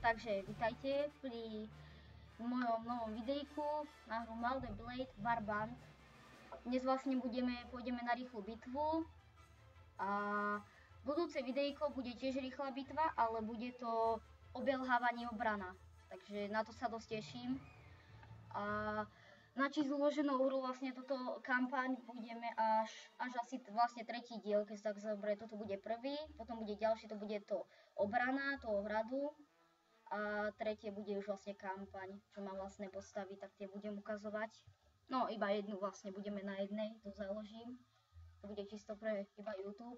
Takže vítajte pri mojom novom videjku na hru Malde Blade Warband. Dnes vlastne pôjdeme na rýchlu bitvu a budúce videjko bude tiež rýchla bitva, ale bude to obelhávanie obrana. Takže na to sa dosť teším. A na čisto zloženú hru vlastne toto kampaň budeme až asi vlastne tretí diel, keď sa tak zoberie. Toto bude prvý, potom bude ďalší, to bude to obrana toho hradu. A tretie bude už vlastne kampaň, čo má vlastné postavy, tak tie budem ukazovať. No iba jednu vlastne, budeme na jednej, to založím. To bude čisto pre iba YouTube.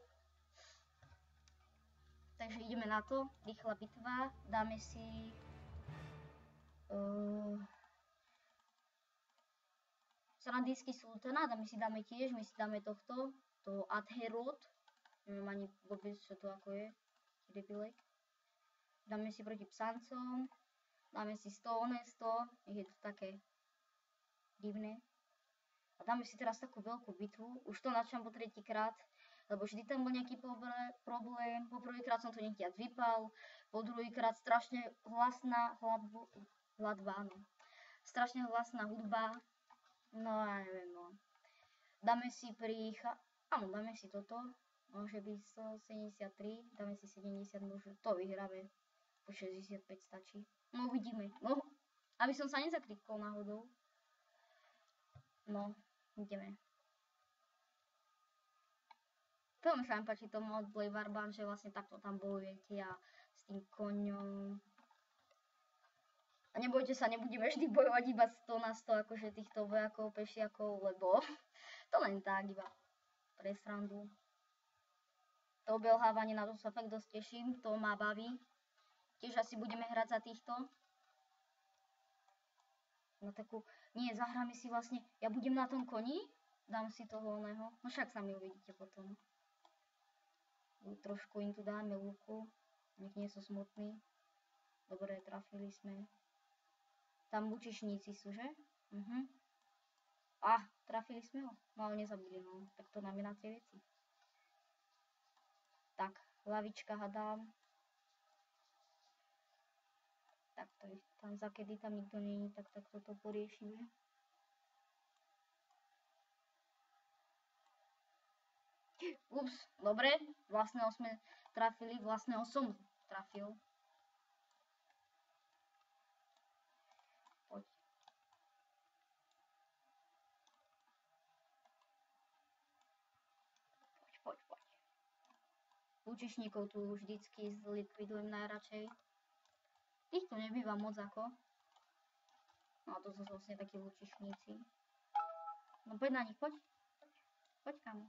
Takže ideme na to, rýchla bitva, dáme si... Sarandijský sultana, dáme tiež, my si dáme tohto, to Adherod. Neviem ani vôbec, čo to ako je, debilek. Dáme si proti psancom, dáme si 100, je to také divné. A dáme si teraz takú veľkú bitvu, už to načam po tretíkrát, lebo vždy tam bol nejaký problém. Po prvýkrát som to niekde vypal, po druhýkrát strašne hlasná strašne hlasná hudba, no a neviem, no. Dáme si dáme si toto, môže byť 173, dáme si 70, môže, to vyhráme. Po 65 stačí. No uvidíme. No, aby som sa nezakrikol náhodou. No, ideme. Veľmi sa mi páči to Malde Blade Warband, že vlastne takto tam bojujete a s tým koňom. A nebojte sa, nebudeme vždy bojovať iba 100 na 100, akože týchto vojakov, pešiakov, lebo to len tak, iba pre srandu. To obelhávanie, na to sa fakt dosť teším, to ma baví. Tiež asi budeme hrať za týchto. No takú... Nie, zahráme si vlastne... Ja budem na tom koni, dám si toho oného. No však sami uvidíte potom. Trošku im tu dáme lúku. Nech nie sú smutní. Dobre, trafili sme. Tam lučišníci sú, že? Trafili sme ho. No ale nezabili, no. Tak to nám je na tie veci. Tak, hlavička hadám. Tak to je tam, za kedy tam nikto není, tak toto poriešime. Ups, dobre, vlastného sme trafili, vlastného som trafil. Poď. Poď. Lučišníkov tu vždycky zlikvidujem najradšej. Týchto nebýva moc ako. No a to sú vlastne takí lučišníci. No poď na nich, poď. Poď kamo.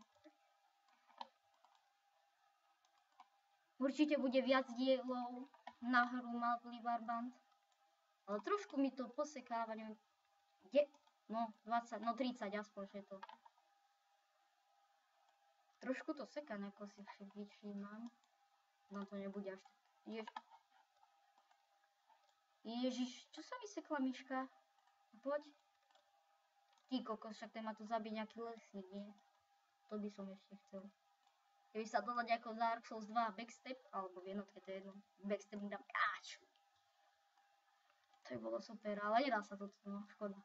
Určite bude viac dielov na hru Malde Blade Warband. Ale trošku mi to posekáva, neviem. Kde? No 20, no 30 aspoň, že to. Trošku to seká, nejako si všimám. No to nebude až tak. Ježiš, čo sa vysekla myška? Poď. Ty kokos, však ten ma tu zabije nejaký lesník, nie? To by som ešte chcel. Keby sa to dať ako Dark Souls 2 backstep, alebo v jednotke to je jedno. Backstep mi dám káču. To by bolo super, ale nedá sa to, no, škoda.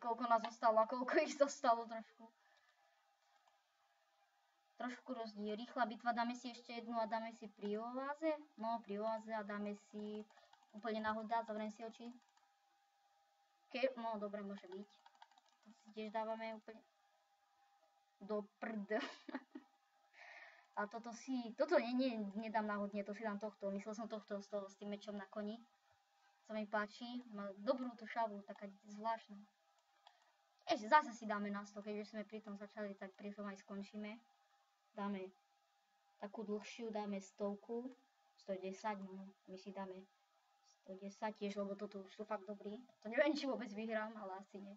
Koľko nás zostalo a koľko ich zostalo trošku. Trošku rozdiel. Rýchla bitva, dáme si ešte jednu a dáme si pri oáze. No, pri oáze a dáme si úplne náhoda, zavriem si oči. No, dobre, môže byť. To si tiež dávame úplne do prd. A toto nedám náhodne, to si dám tohto. Myslel som tohto s tým mečom na koni. Sa mi páči. Má dobrú tú šavu, taká zvláštna. Ešte zase si dáme na 100, keďže sme pri tom začali, tak pri tom aj skončíme. Dáme takú dlhšiu, dáme 100, 110, no my si dáme 110 tiež, lebo toto už sú fakt dobrý. To neviem, či vôbec vyhrám, ale asi nie.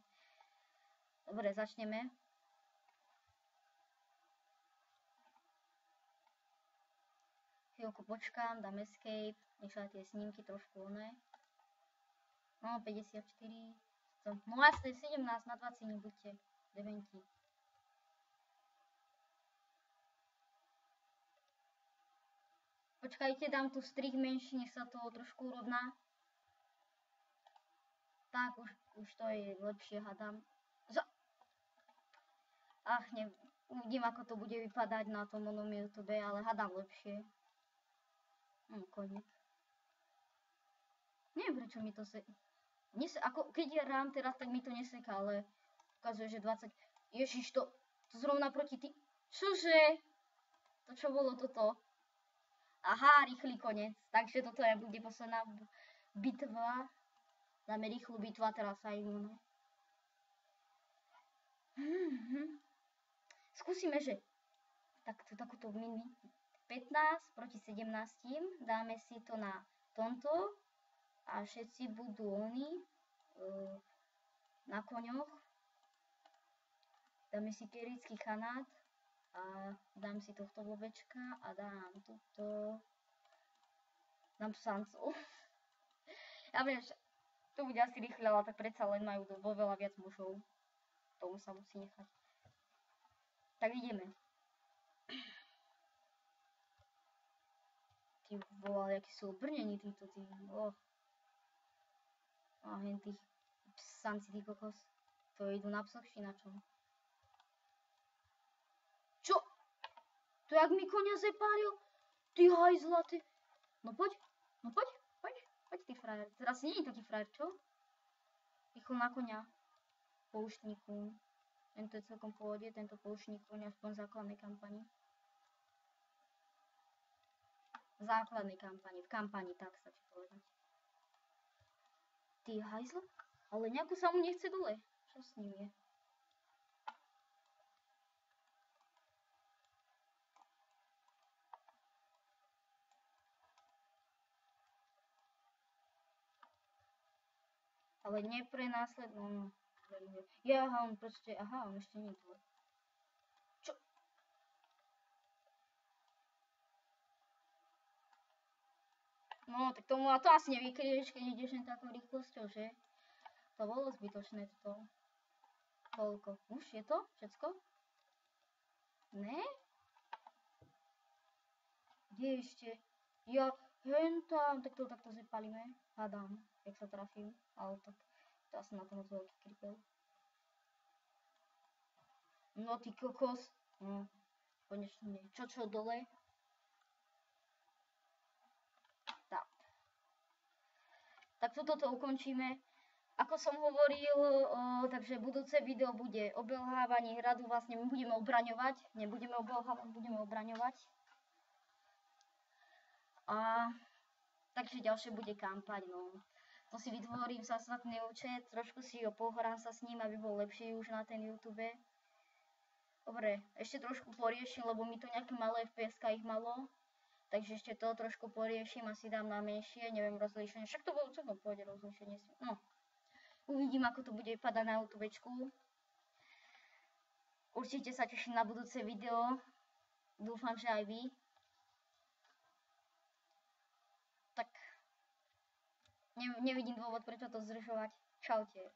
Dobre, začneme. Chvíľku počkám, dám escape, nech sa tie snímky trošku oné. No, 54. No jasne, 17 na 20 nebuďte, dementi. Počkajte, dám tu strih menší, nech sa to trošku urovná. Tak, už to je lepšie, hádam. Ach, uvidím, ako to bude vypadať na tom onom YouTube, ale hádam lepšie. Koniec. Neviem, prečo mi to ako keď je rám teraz, tak mi to neseká, ale ukazuje, že 20... Ježiš, to zrovna proti tým... Čože? To čo bolo toto? Aha, rýchly koniec. Takže toto bude posledná bitva. Dáme rýchlu bitvu a teraz aj iné. Skúsime, že takúto mini 15 proti 17. Dáme si to na tomto a všetci budú oni na koňoch. Dáme si kerický kanát a dám si tohto vlbečka a dám tuto. Dám tu sancov. Ja viem, že to bude asi rýchle, ale tak predsa len majú veľa viac mužov. Tomu sa musí nechať. Tak ideme. Ty vole, akí sú obrnení títo, tí. A hen tých psanci, tí kokos. To idú na psoch či na čom? Čo? To jak mi konia zepálil? Ty hajzla, ty. No poď, poď ty frajer. Teraz nie je taký frajer, čo? Rýchlo na konia. Pouštníku. Tento je celkom v pohode, tento pouštník konia aspoň v základnej kampani. V základnej kampani, v kampani, tak sa ti povedať. Ty hajzla? Ale nejako sa mu nechce dole. Čo s ním je? Ale neprenásledno. On proste, on ešte nie je dole. Čo? No, tak to asi nevykryješ, keď ideš len takou rýchlosťou, že? To bolo zbytočné toto. Koľko? Už je to? Všetko? Ne? Kde ešte? Ja, hentam, tak to takto zapalíme. Hádam, jak sa trafím. Ale tak, to asi na to moc veľký kripel. No ty kokos. Konečne. Čo dole? Tak toto ukončíme. Ako som hovoril, takže budúce video bude obelhávanie hradu, vlastne my budeme obraňovať, nebudeme obelhávať, budeme obraňovať. A takže ďalšie bude kampaň, no. To si vytvorím samostatný účet, trošku si ho pohrám sa s ním, aby bol lepší už na ten YouTube. Dobre, ešte trošku poriešim, lebo mi to nejaké malé FPS-ka ich malo. Takže ešte to trošku poriešim, asi dám na menšie, neviem rozlíšenie. Však to bolo celkom pôjde rozlíšenie. No, uvidím, ako to bude vypadať na YouTubečku. Určite sa teším na budúce video. Dúfam, že aj vy. Tak, nevidím dôvod, prečo to zdržovať. Čaute.